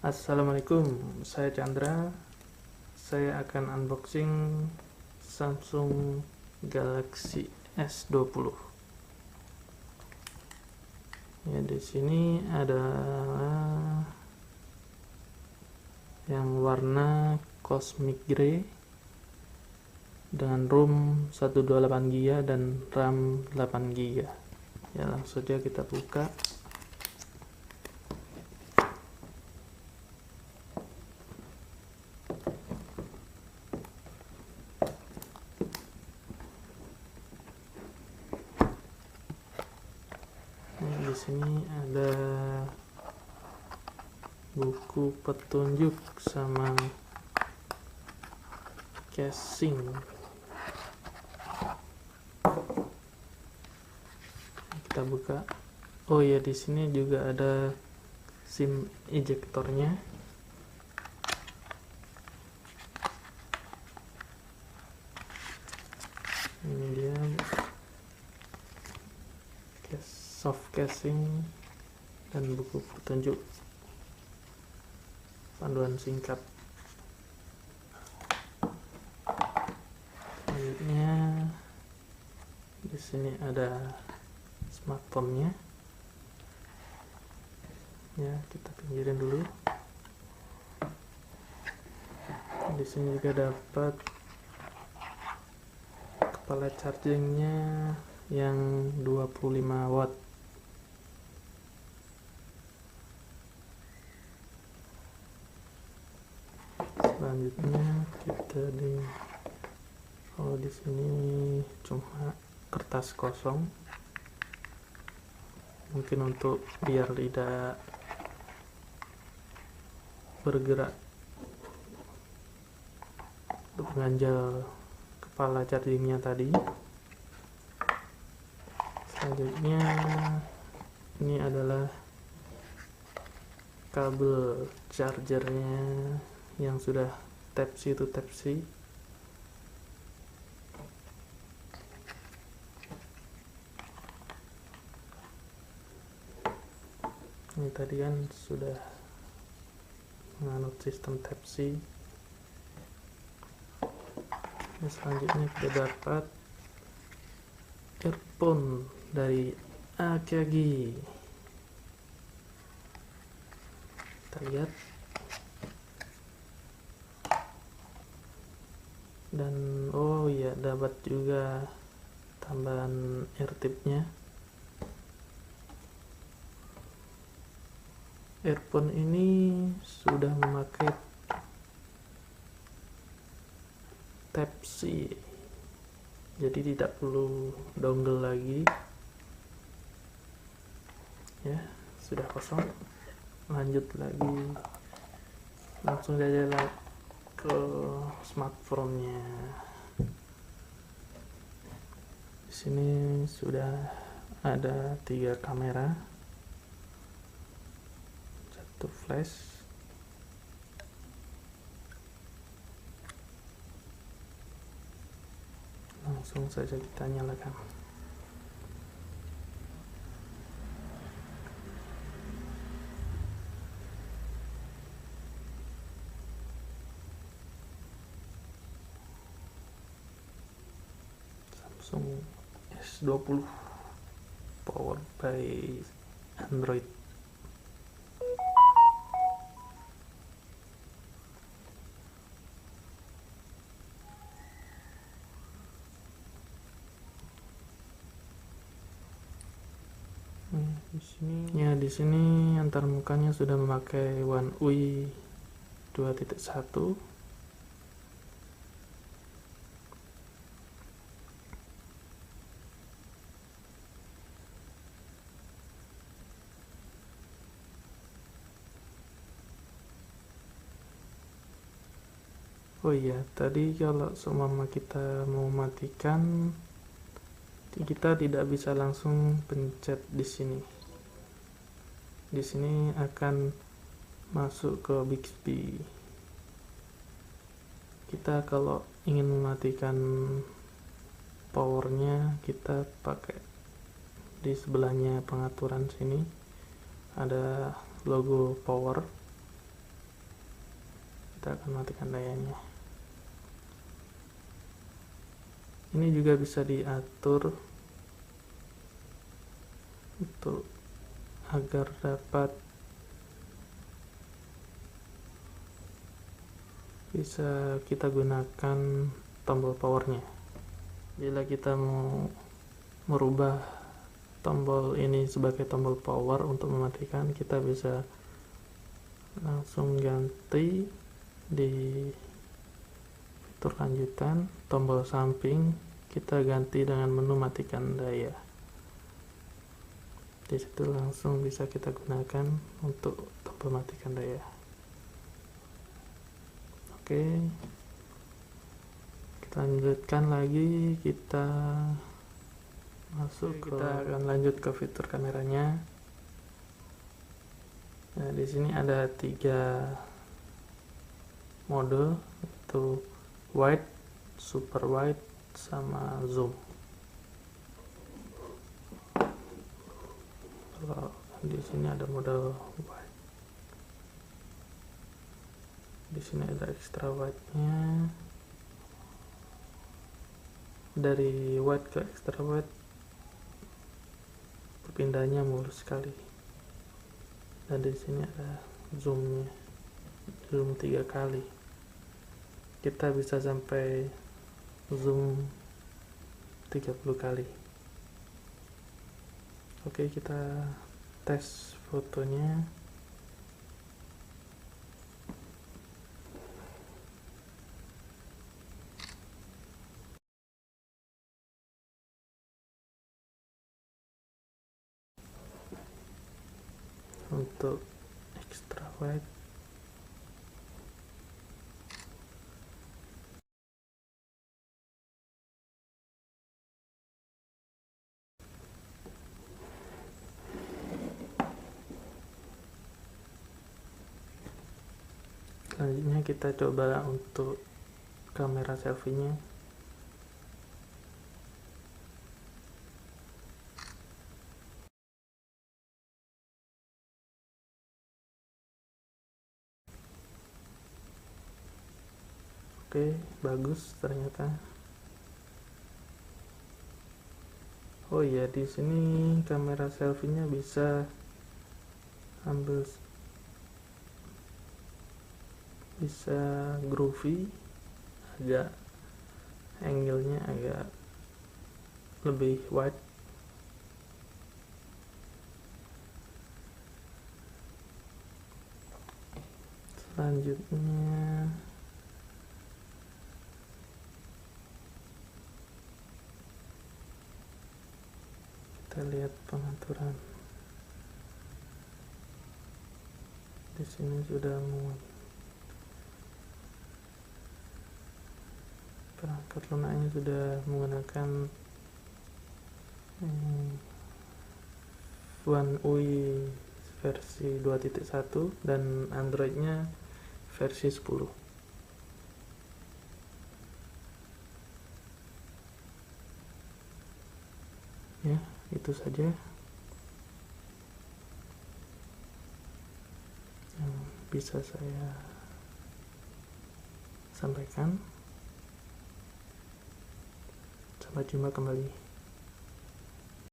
Assalamualaikum, saya Chandra. Saya akan unboxing Samsung Galaxy S20. Ya, di sini ada yang warna cosmic grey dengan ROM 128 GB dan RAM 8 GB. Ya, langsung saja kita buka. Di sini ada buku petunjuk sama casing. Kita buka. Oh ya, di sini juga ada SIM ejectornya. Ini dia soft casing dan buku petunjuk panduan singkat. Selanjutnya di sini ada smartphone-nya. Ya, kita pinggirin dulu. Di sini juga dapat kepala chargingnya yang 25 watt. Selanjutnya kita di sini cuma kertas kosong, mungkin untuk biar tidak bergerak untuk mengganjal kepala chargingnya tadi. Selanjutnya ini adalah kabel chargernya yang sudah Type C to Type C. Ini tadi kan sudah menganut sistem Type C. Ini selanjutnya kita dapat earphone dari AKG. Kita lihat. Dan oh iya, dapat juga tambahan eartip-nya. Earphone ini sudah memakai Type C, jadi tidak perlu dongle lagi. Ya, sudah kosong. Lanjut lagi, langsung saja ke smartphone-nya. Di sini sudah ada 3 kamera, 1 flash. Langsung saja kita nyalakan. Samsung S20 powered by Android. Di sini antarmukanya sudah memakai One UI 2.1. Oh iya, tadi kalau seumpama kita mau matikan, kita tidak bisa langsung pencet di sini. Di sini akan masuk ke Bixby. Kita kalau ingin mematikan powernya, kita pakai di sebelahnya pengaturan sini ada logo power. kita akan matikan dayanya. Ini juga bisa diatur untuk agar dapat bisa kita gunakan tombol powernya. Bila kita mau merubah tombol ini sebagai tombol power untuk mematikan, kita bisa langsung ganti di fitur lanjutan, tombol samping kita ganti dengan menu matikan daya. Di situ langsung bisa kita gunakan untuk tombol matikan daya. Oke, kita lanjutkan lagi, kita akan lanjut ke fitur kameranya. Nah, di sini ada 3 mode, yaitu wide, super wide, sama zoom. Kalau di sini ada mode wide, di sini ada extra wide-nya. Dari wide ke extra wide perpindahannya mulus sekali. Dan di sini ada zoomnya, zoom 3 kali. Kita bisa sampai zoom 30 kali. Oke, kita tes fotonya. Untuk extra wide, selanjutnya kita coba untuk kamera selfie-nya. Oke, bagus ternyata. Oh iya, di sini kamera selfie-nya bisa ambil, bisa groovy, agak angle-nya agak lebih wide. Selanjutnya kita lihat pengaturan. Di sini sudah muat. Perangkat lunaknya sudah menggunakan One UI versi 2.1 dan Androidnya versi 10. Ya, itu saja yang bisa saya sampaikan. Sampai jumpa kembali.